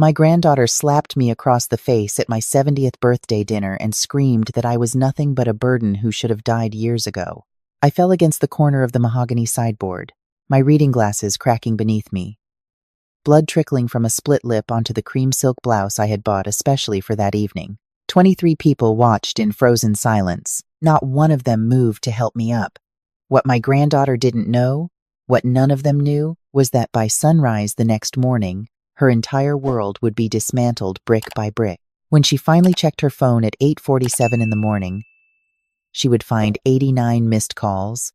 My granddaughter slapped me across the face at my 70th birthday dinner and screamed that I was nothing but a burden who should have died years ago. I fell against the corner of the mahogany sideboard, my reading glasses cracking beneath me, blood trickling from a split lip onto the cream silk blouse I had bought especially for that evening. 23 people watched in frozen silence. Not one of them moved to help me up. What my granddaughter didn't know, what none of them knew, was that by sunrise the next morning, her entire world would be dismantled brick by brick. When she finally checked her phone at 8:47 in the morning, she would find 89 missed calls,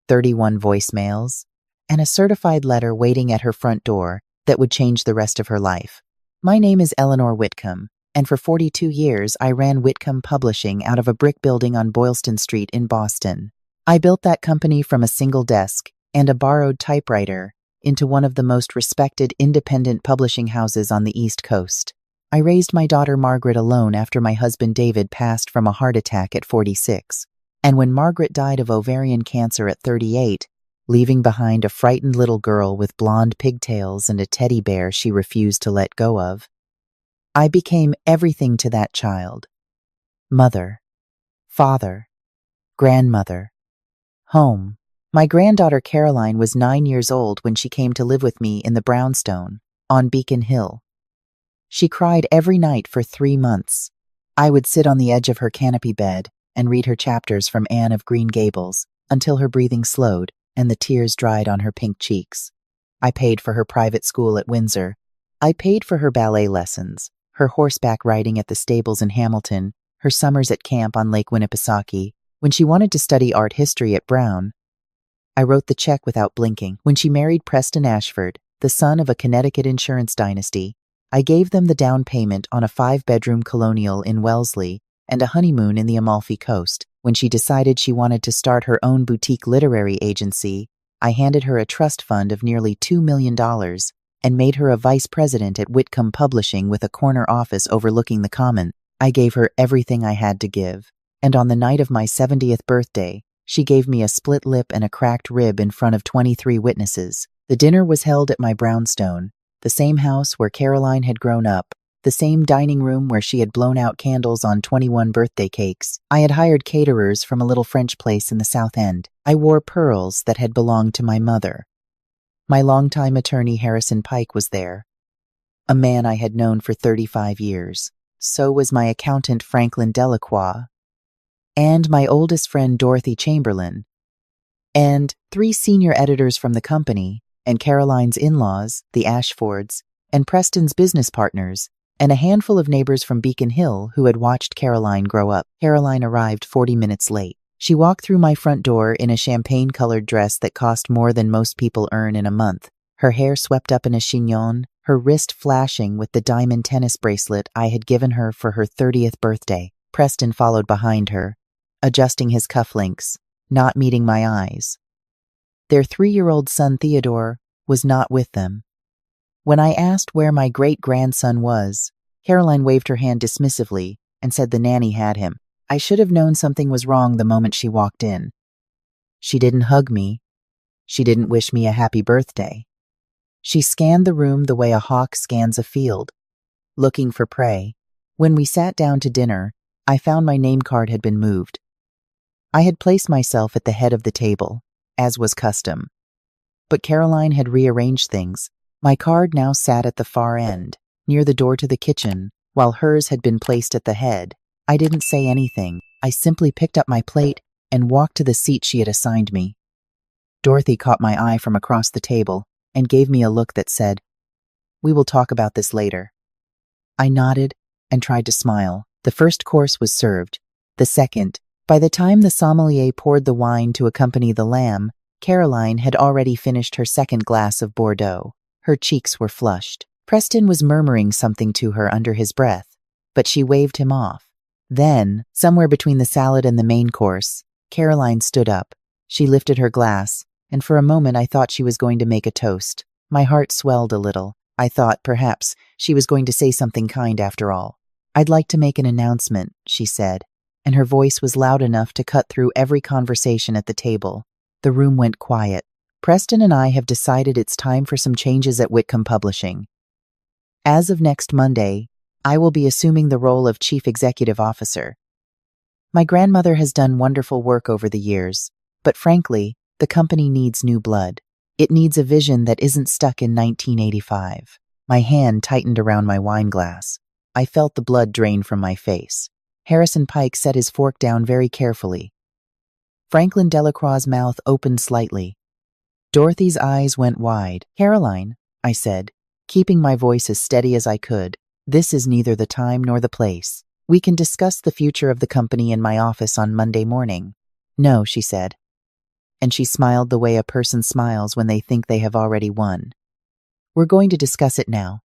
31 voicemails, and a certified letter waiting at her front door that would change the rest of her life. My name is Eleanor Whitcomb, and for 42 years I ran Whitcomb Publishing out of a brick building on Boylston Street in Boston. I built that company from a single desk and a borrowed typewriter into one of the most respected independent publishing houses on the East Coast. I raised my daughter Margaret alone after my husband David passed from a heart attack at 46. And when Margaret died of ovarian cancer at 38, leaving behind a frightened little girl with blonde pigtails and a teddy bear she refused to let go of, I became everything to that child. Mother, father, grandmother, home. My granddaughter Caroline was 9 years old when she came to live with me in the brownstone on Beacon Hill. She cried every night for 3 months. I would sit on the edge of her canopy bed and read her chapters from Anne of Green Gables until her breathing slowed and the tears dried on her pink cheeks. I paid for her private school at Windsor. I paid for her ballet lessons, her horseback riding at the stables in Hamilton, her summers at camp on Lake Winnipesaukee. When she wanted to study art history at Brown, I wrote the check without blinking. When she married Preston Ashford, the son of a Connecticut insurance dynasty, I gave them the down payment on a 5-bedroom colonial in Wellesley and a honeymoon in the Amalfi Coast. When she decided she wanted to start her own boutique literary agency, I handed her a trust fund of nearly $2 million and made her a vice president at Whitcomb Publishing with a corner office overlooking the Common. I gave her everything I had to give. And on the night of my 70th birthday, she gave me a split lip and a cracked rib in front of 23 witnesses. The dinner was held at my brownstone, the same house where Caroline had grown up, the same dining room where she had blown out candles on 21 birthday cakes. I had hired caterers from a little French place in the South End. I wore pearls that had belonged to my mother. My longtime attorney Harrison Pike was there, a man I had known for 35 years. So was my accountant Franklin Delacroix, and my oldest friend Dorothy Chamberlain, and 3 senior editors from the company, and Caroline's in-laws, the Ashfords, and Preston's business partners, and a handful of neighbors from Beacon Hill who had watched Caroline grow up. Caroline arrived 40 minutes late. She walked through my front door in a champagne-colored dress that cost more than most people earn in a month, her hair swept up in a chignon, her wrist flashing with the diamond tennis bracelet I had given her for her 30th birthday. Preston followed behind her, adjusting his cufflinks, not meeting my eyes. Their 3-year-old son Theodore was not with them. When I asked where my great-grandson was, Caroline waved her hand dismissively and said the nanny had him. I should have known something was wrong the moment she walked in. She didn't hug me. She didn't wish me a happy birthday. She scanned the room the way a hawk scans a field, looking for prey. When we sat down to dinner, I found my name card had been moved. I had placed myself at the head of the table, as was custom. But Caroline had rearranged things. My card now sat at the far end, near the door to the kitchen, while hers had been placed at the head. I didn't say anything. I simply picked up my plate and walked to the seat she had assigned me. Dorothy caught my eye from across the table and gave me a look that said, "We will talk about this later." I nodded and tried to smile. The first course was served. The second. By the time the sommelier poured the wine to accompany the lamb, Caroline had already finished her second glass of Bordeaux. Her cheeks were flushed. Preston was murmuring something to her under his breath, but she waved him off. Then, somewhere between the salad and the main course, Caroline stood up. She lifted her glass, and for a moment I thought she was going to make a toast. My heart swelled a little. I thought, perhaps, she was going to say something kind after all. "I'd like to make an announcement," she said, and her voice was loud enough to cut through every conversation at the table. The room went quiet. "Preston and I have decided it's time for some changes at Whitcomb Publishing." As of next Monday, I will be assuming the role of Chief Executive Officer. My grandmother has done wonderful work over the years, but frankly, the company needs new blood. It needs a vision that isn't stuck in 1985. My hand tightened around my wine glass. I felt the blood drain from my face. Harrison Pike set his fork down very carefully. Franklin Delacroix's mouth opened slightly. Dorothy's eyes went wide. "Caroline," I said, keeping my voice as steady as I could, "this is neither the time nor the place. We can discuss the future of the company in my office on Monday morning." "No," she said. And she smiled the way a person smiles when they think they have already won. "We're going to discuss it now.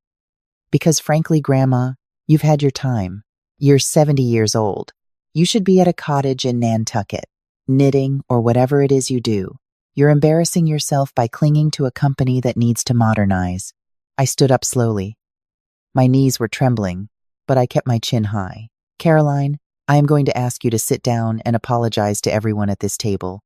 Because frankly, Grandma, you've had your time. You're 70 years old. You should be at a cottage in Nantucket, knitting or whatever it is you do. You're embarrassing yourself by clinging to a company that needs to modernize." I stood up slowly. My knees were trembling, but I kept my chin high. "Caroline, I am going to ask you to sit down and apologize to everyone at this table.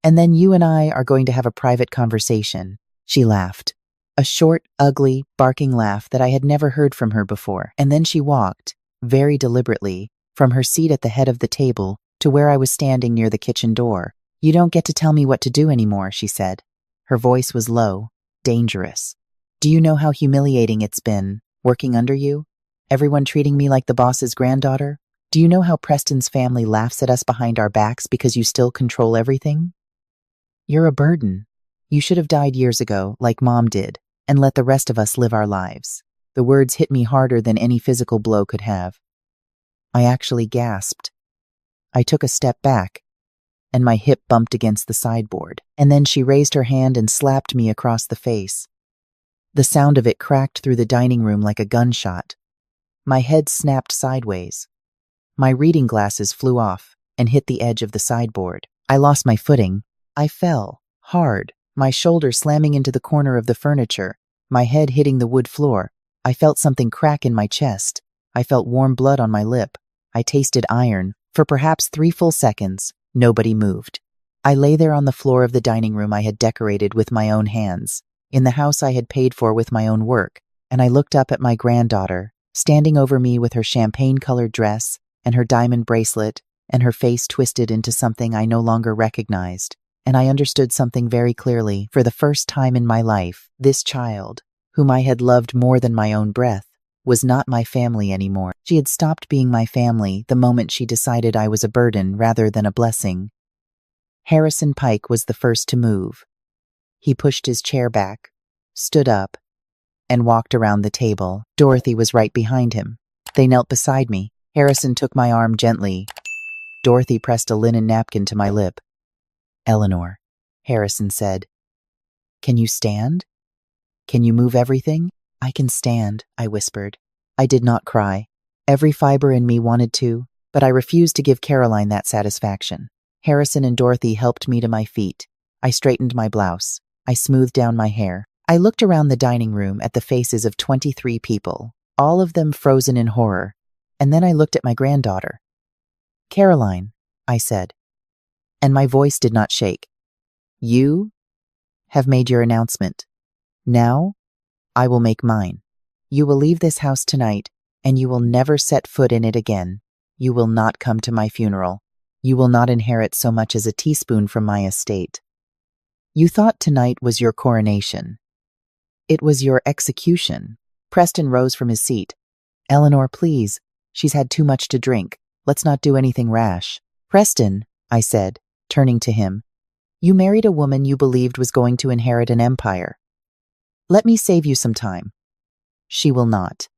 And then you and I are going to have a private conversation." She laughed. A short, ugly, barking laugh that I had never heard from her before. And then she walked, very deliberately, from her seat at the head of the table to where I was standing near the kitchen door. "You don't get to tell me what to do anymore," she said. Her voice was low, dangerous. "Do you know how humiliating it's been, working under you? Everyone treating me like the boss's granddaughter? Do you know how Preston's family laughs at us behind our backs because you still control everything? You're a burden. You should have died years ago, like Mom did, and let the rest of us live our lives." The words hit me harder than any physical blow could have. I actually gasped. I took a step back, and my hip bumped against the sideboard. And then she raised her hand and slapped me across the face. The sound of it cracked through the dining room like a gunshot. My head snapped sideways. My reading glasses flew off and hit the edge of the sideboard. I lost my footing. I fell, hard, my shoulder slamming into the corner of the furniture, my head hitting the wood floor. I felt something crack in my chest. I felt warm blood on my lip. I tasted iron. For perhaps 3 full seconds, nobody moved. I lay there on the floor of the dining room I had decorated with my own hands, in the house I had paid for with my own work, and I looked up at my granddaughter, standing over me with her champagne-colored dress and her diamond bracelet, and her face twisted into something I no longer recognized. And I understood something very clearly. For the first time in my life, this child, whom I had loved more than my own breath, was not my family anymore. She had stopped being my family the moment she decided I was a burden rather than a blessing. Harrison Pike was the first to move. He pushed his chair back, stood up, and walked around the table. Dorothy was right behind him. They knelt beside me. Harrison took my arm gently. Dorothy pressed a linen napkin to my lip. "Eleanor," Harrison said, "can you stand? Can you move everything?" "I can stand," I whispered. I did not cry. Every fiber in me wanted to, but I refused to give Caroline that satisfaction. Harrison and Dorothy helped me to my feet. I straightened my blouse. I smoothed down my hair. I looked around the dining room at the faces of 23 people, all of them frozen in horror, and then I looked at my granddaughter. "Caroline," I said, and my voice did not shake. "You have made your announcement. Now, I will make mine. You will leave this house tonight, and you will never set foot in it again. You will not come to my funeral. You will not inherit so much as a teaspoon from my estate. You thought tonight was your coronation. It was your execution." Preston rose from his seat. "Eleanor, please. She's had too much to drink. Let's not do anything rash." "Preston," I said, turning to him, "you married a woman you believed was going to inherit an empire. Let me save you some time. She will not.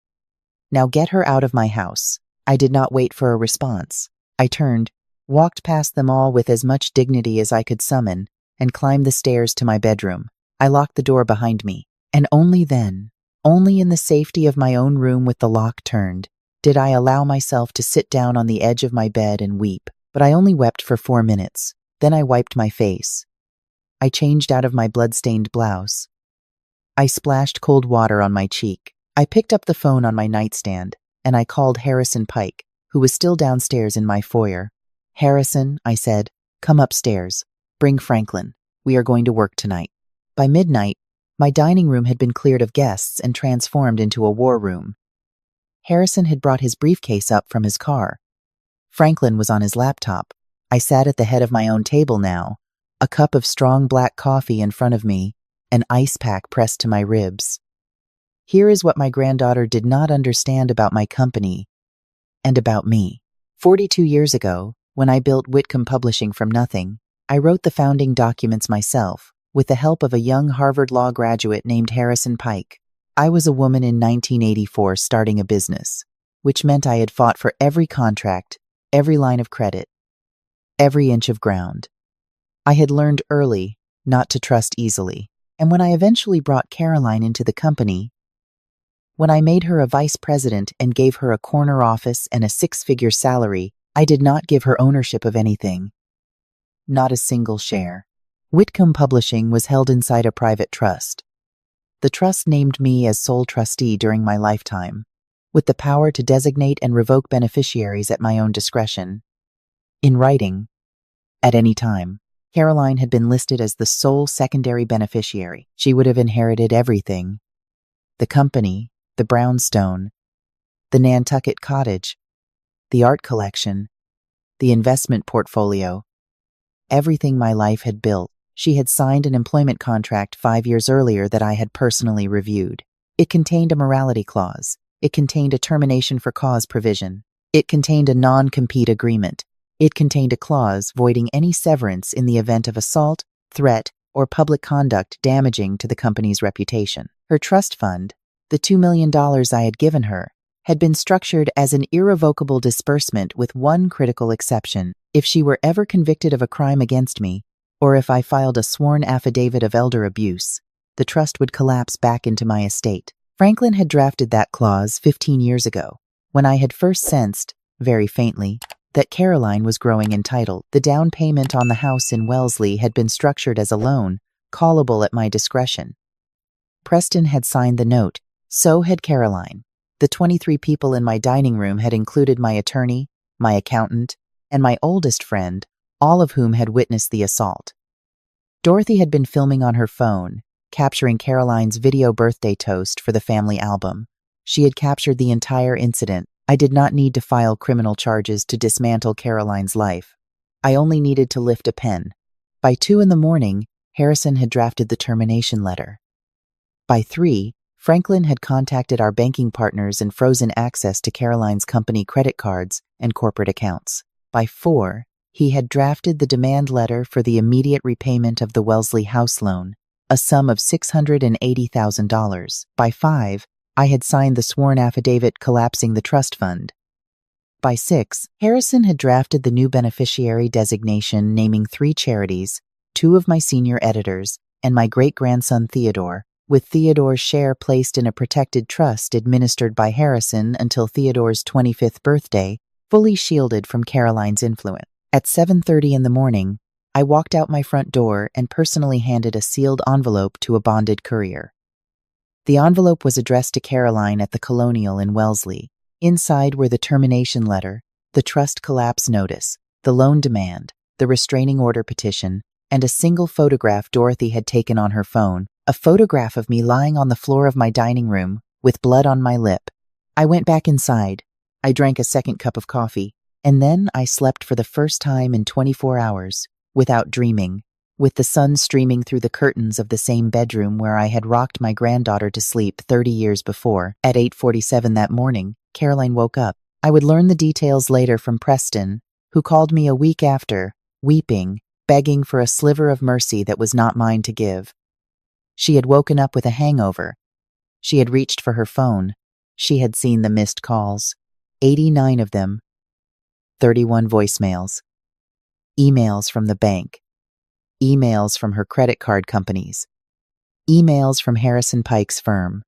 Now get her out of my house." I did not wait for a response. I turned, walked past them all with as much dignity as I could summon, and climbed the stairs to my bedroom. I locked the door behind me, and only then, only in the safety of my own room with the lock turned, did I allow myself to sit down on the edge of my bed and weep. But I only wept for 4 minutes. Then I wiped my face. I changed out of my blood-stained blouse. I splashed cold water on my cheek. I picked up the phone on my nightstand, and I called Harrison Pike, who was still downstairs in my foyer. "Harrison," I said, "come upstairs. Bring Franklin. We are going to work tonight." By midnight, My dining room had been cleared of guests and transformed into a war room. Harrison had brought his briefcase up from his car. Franklin was on his laptop. I sat at the head of my own table now, a cup of strong black coffee in front of me, an ice pack pressed to my ribs. Here is what my granddaughter did not understand about my company and about me. 42 years ago, when I built Whitcomb Publishing from nothing, I wrote the founding documents myself, with the help of a young Harvard Law graduate named Harrison Pike. I was a woman in 1984 starting a business, which meant I had fought for every contract, every line of credit, every inch of ground. I had learned early not to trust easily, and when I eventually brought Caroline into the company, when I made her a vice president and gave her a corner office and a six-figure salary, I did not give her ownership of anything. Not a single share. Whitcomb Publishing was held inside a private trust. The trust named me as sole trustee during my lifetime, with the power to designate and revoke beneficiaries at my own discretion. In writing, at any time, Caroline had been listed as the sole secondary beneficiary. She would have inherited everything: the company, the brownstone, the Nantucket cottage, the art collection, the investment portfolio, everything my life had built. She had signed an employment contract 5 years earlier that I had personally reviewed. It contained a morality clause. It contained a termination for cause provision. It contained a non-compete agreement. It contained a clause voiding any severance in the event of assault, threat, or public conduct damaging to the company's reputation. Her trust fund, the $2 million I had given her, had been structured as an irrevocable disbursement with one critical exception. If she were ever convicted of a crime against me, or if I filed a sworn affidavit of elder abuse, the trust would collapse back into my estate. Franklin had drafted that clause 15 years ago, when I had first sensed, very faintly, that Caroline was growing entitled. The down payment on the house in Wellesley had been structured as a loan, callable at my discretion. Preston had signed the note. So had Caroline. The 23 people in my dining room had included my attorney, my accountant, and my oldest friend, all of whom had witnessed the assault. Dorothy had been filming on her phone, capturing Caroline's video birthday toast for the family album. She had captured the entire incident. I did not need to file criminal charges to dismantle Caroline's life. I only needed to lift a pen. By 2 a.m, Harrison had drafted the termination letter. By 3, Franklin had contacted our banking partners and frozen access to Caroline's company credit cards and corporate accounts. By 4, he had drafted the demand letter for the immediate repayment of the Wellesley house loan, a sum of $680,000. By 5, I had signed the sworn affidavit collapsing the trust fund. By 6, Harrison had drafted the new beneficiary designation naming 3 charities, 2 of my senior editors, and my great-grandson Theodore, with Theodore's share placed in a protected trust administered by Harrison until Theodore's 25th birthday, fully shielded from Caroline's influence. At 7:30 a.m, I walked out my front door and personally handed a sealed envelope to a bonded courier. The envelope was addressed to Caroline at the Colonial in Wellesley. Inside were the termination letter, the trust collapse notice, the loan demand, the restraining order petition, and a single photograph Dorothy had taken on her phone, a photograph of me lying on the floor of my dining room with blood on my lip. I went back inside. I drank a second cup of coffee, and then I slept for the first time in 24 hours, without dreaming, with the sun streaming through the curtains of the same bedroom where I had rocked my granddaughter to sleep 30 years before. At 8:47 that morning, Caroline woke up. I would learn the details later from Preston, who called me a week after, weeping, begging for a sliver of mercy that was not mine to give. She had woken up with a hangover. She had reached for her phone. She had seen the missed calls, 89 of them, 31 voicemails, emails from the bank, emails from her credit card companies, emails from Harrison Pike's firm.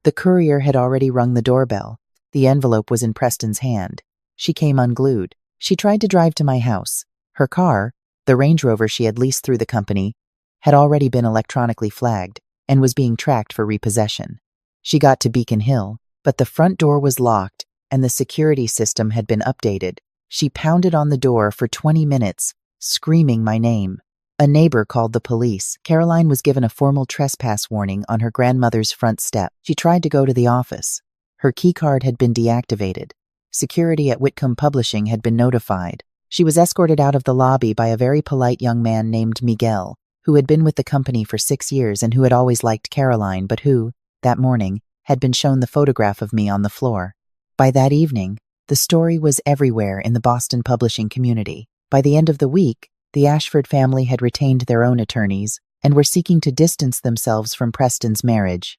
The courier had already rung the doorbell. The envelope was in Preston's hand. She came unglued. She tried to drive to my house. Her car, the Range Rover she had leased through the company, had already been electronically flagged and was being tracked for repossession. She got to Beacon Hill, but the front door was locked and the security system had been updated. She pounded on the door for 20 minutes, screaming my name. A neighbor called the police. Caroline was given a formal trespass warning on her grandmother's front step. She tried to go to the office. Her keycard had been deactivated. Security at Whitcomb Publishing had been notified. She was escorted out of the lobby by a very polite young man named Miguel, who had been with the company for 6 years and who had always liked Caroline, but who, that morning, had been shown the photograph of me on the floor. By that evening, the story was everywhere in the Boston publishing community. By the end of the week, the Ashford family had retained their own attorneys and were seeking to distance themselves from Preston's marriage.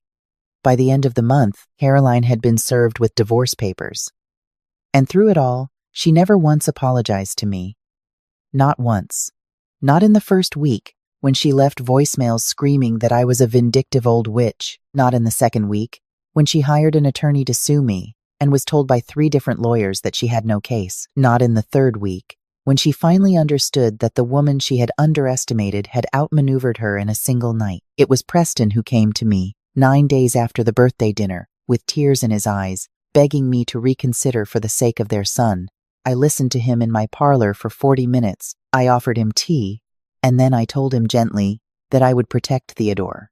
By the end of the month, Caroline had been served with divorce papers. And through it all, she never once apologized to me. Not once. Not in the first week, when she left voicemails screaming that I was a vindictive old witch. Not in the second week, when she hired an attorney to sue me and was told by 3 different lawyers that she had no case. Not in the third week, when she finally understood that the woman she had underestimated had outmaneuvered her in a single night. It was Preston who came to me, 9 days after the birthday dinner, with tears in his eyes, begging me to reconsider for the sake of their son. I listened to him in my parlor for 40 minutes. I offered him tea, and then I told him gently that I would protect Theodore.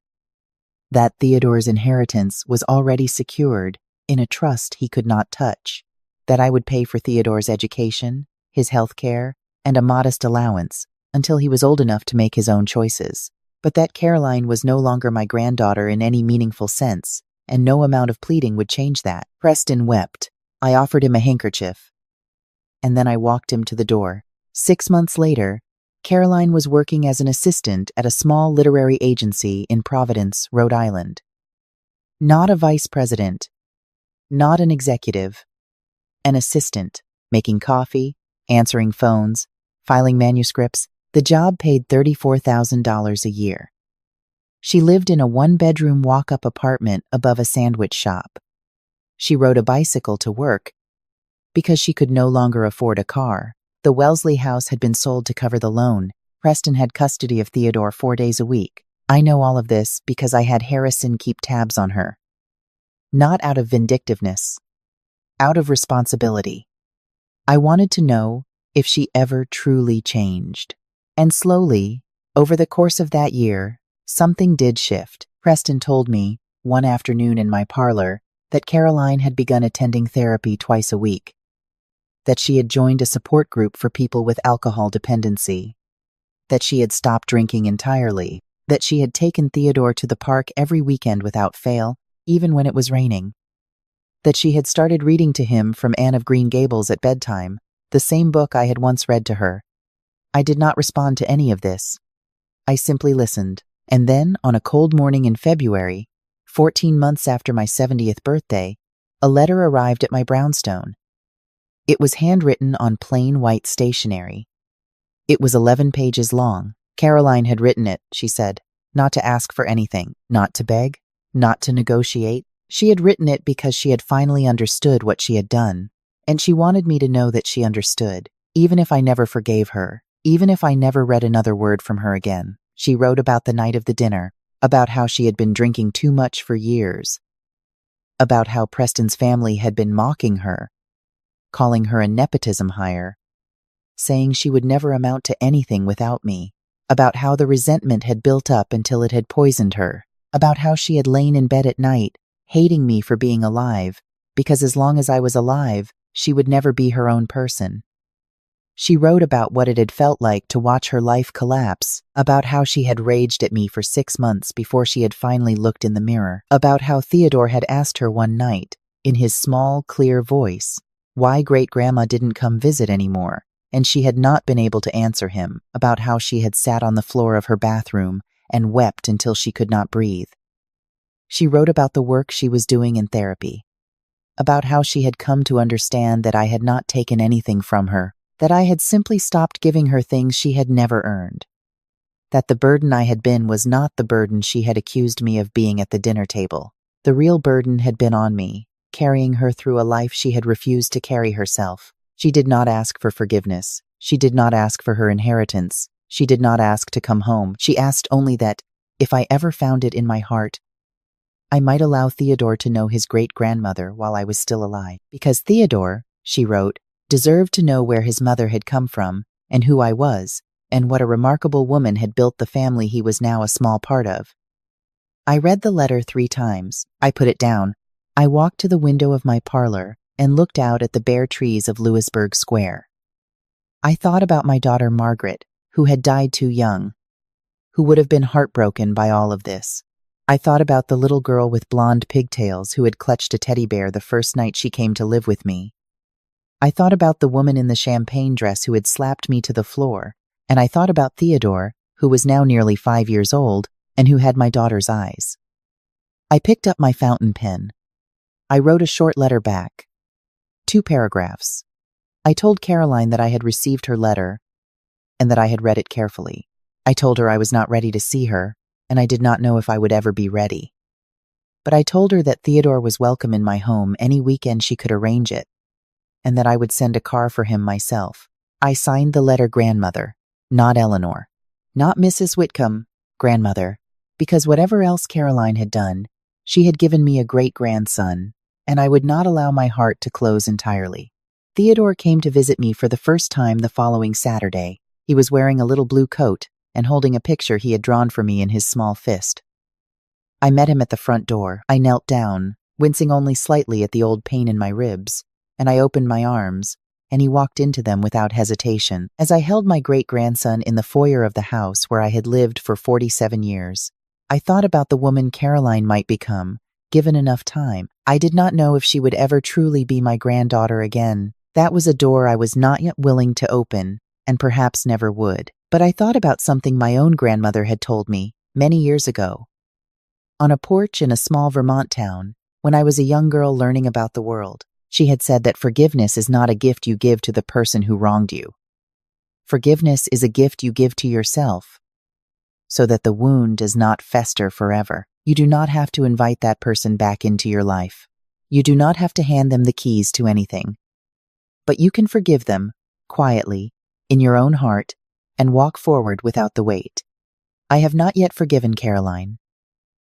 That Theodore's inheritance was already secured in a trust he could not touch. That I would pay for Theodore's education, his health care, and a modest allowance until he was old enough to make his own choices. But that Caroline was no longer my granddaughter in any meaningful sense, and no amount of pleading would change that. Preston wept. I offered him a handkerchief. And then I walked him to the door. 6 months later, Caroline was working as an assistant at a small literary agency in Providence, Rhode Island. Not a vice president, not an executive, an assistant, making coffee, answering phones, filing manuscripts. The job paid $34,000 a year. She lived in a 1-bedroom walk-up apartment above a sandwich shop. She rode a bicycle to work because she could no longer afford a car. The Wellesley house had been sold to cover the loan. Preston had custody of Theodore 4 days a week. I know all of this because I had Harrison keep tabs on her. Not out of vindictiveness, out of responsibility. I wanted to know if she ever truly changed. And slowly, over the course of that year, something did shift. Preston told me, one afternoon in my parlor, that Caroline had begun attending therapy twice a week, that she had joined a support group for people with alcohol dependency, that she had stopped drinking entirely, that she had taken Theodore to the park every weekend without fail, even when it was raining, that she had started reading to him from Anne of Green Gables at bedtime, the same book I had once read to her. I did not respond to any of this. I simply listened. And then, on a cold morning in February, 14 months after my 70th birthday, a letter arrived at my brownstone. It was handwritten on plain white stationery. It was 11 pages long. Caroline had written it, she said, not to ask for anything, not to beg, not to negotiate. She had written it because she had finally understood what she had done, and she wanted me to know that she understood, even if I never forgave her, even if I never read another word from her again. She wrote about the night of the dinner, about how she had been drinking too much for years, about how Preston's family had been mocking her, calling her a nepotism hire, saying she would never amount to anything without me, about how the resentment had built up until it had poisoned her, about how she had lain in bed at night, hating me for being alive, because as long as I was alive, she would never be her own person. She wrote about what it had felt like to watch her life collapse, about how she had raged at me for 6 months before she had finally looked in the mirror, about how Theodore had asked her one night, in his small, clear voice, why great-grandma didn't come visit anymore, and she had not been able to answer him, about how she had sat on the floor of her bathroom and wept until she could not breathe. She wrote about the work she was doing in therapy, about how she had come to understand that I had not taken anything from her, that I had simply stopped giving her things she had never earned, that the burden I had been was not the burden she had accused me of being at the dinner table. The real burden had been on me, carrying her through a life she had refused to carry herself. She did not ask for forgiveness. She did not ask for her inheritance. She did not ask to come home. She asked only that, if I ever found it in my heart, I might allow Theodore to know his great-grandmother while I was still alive. Because Theodore, she wrote, deserved to know where his mother had come from and who I was, and what a remarkable woman had built the family he was now a small part of. I read the letter 3 times. I put it down. I walked to the window of my parlor and looked out at the bare trees of Louisburg Square. I thought about my daughter Margaret, who had died too young, who would have been heartbroken by all of this. I thought about the little girl with blonde pigtails who had clutched a teddy bear the first night she came to live with me. I thought about the woman in the champagne dress who had slapped me to the floor, and I thought about Theodore, who was now nearly 5 years old and who had my daughter's eyes. I picked up my fountain pen. I wrote a short letter back. 2 paragraphs. I told Caroline that I had received her letter and that I had read it carefully. I told her I was not ready to see her, and I did not know if I would ever be ready. But I told her that Theodore was welcome in my home any weekend she could arrange it, and that I would send a car for him myself. I signed the letter Grandmother, not Eleanor, not Mrs. Whitcomb, Grandmother, because whatever else Caroline had done, she had given me a great-grandson, and I would not allow my heart to close entirely. Theodore came to visit me for the first time the following Saturday. He was wearing a little blue coat and holding a picture he had drawn for me in his small fist. I met him at the front door. I knelt down, wincing only slightly at the old pain in my ribs, and I opened my arms, and he walked into them without hesitation. As I held my great-grandson in the foyer of the house where I had lived for 47 years, I thought about the woman Caroline might become, given enough time. I did not know if she would ever truly be my granddaughter again. That was a door I was not yet willing to open, and perhaps never would. But I thought about something my own grandmother had told me many years ago. On a porch in a small Vermont town, when I was a young girl learning about the world, she had said that forgiveness is not a gift you give to the person who wronged you. Forgiveness is a gift you give to yourself, so that the wound does not fester forever. You do not have to invite that person back into your life. You do not have to hand them the keys to anything. But you can forgive them, quietly, in your own heart, and walk forward without the weight. I have not yet forgiven Caroline.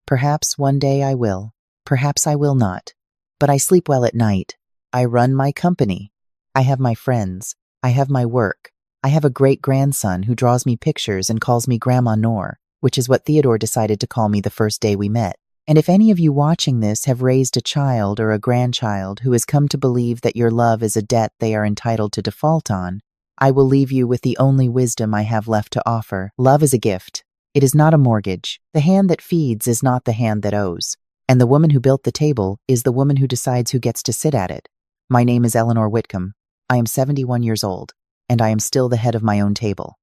Perhaps one day I will. Perhaps I will not. But I sleep well at night. I run my company. I have my friends. I have my work. I have a great-grandson who draws me pictures and calls me Grandma Nor, which is what Theodore decided to call me the first day we met. And if any of you watching this have raised a child or a grandchild who has come to believe that your love is a debt they are entitled to default on, I will leave you with the only wisdom I have left to offer. Love is a gift. It is not a mortgage. The hand that feeds is not the hand that owes. And the woman who built the table is the woman who decides who gets to sit at it. My name is Eleanor Whitcomb. I am 71 years old, and I am still the head of my own table.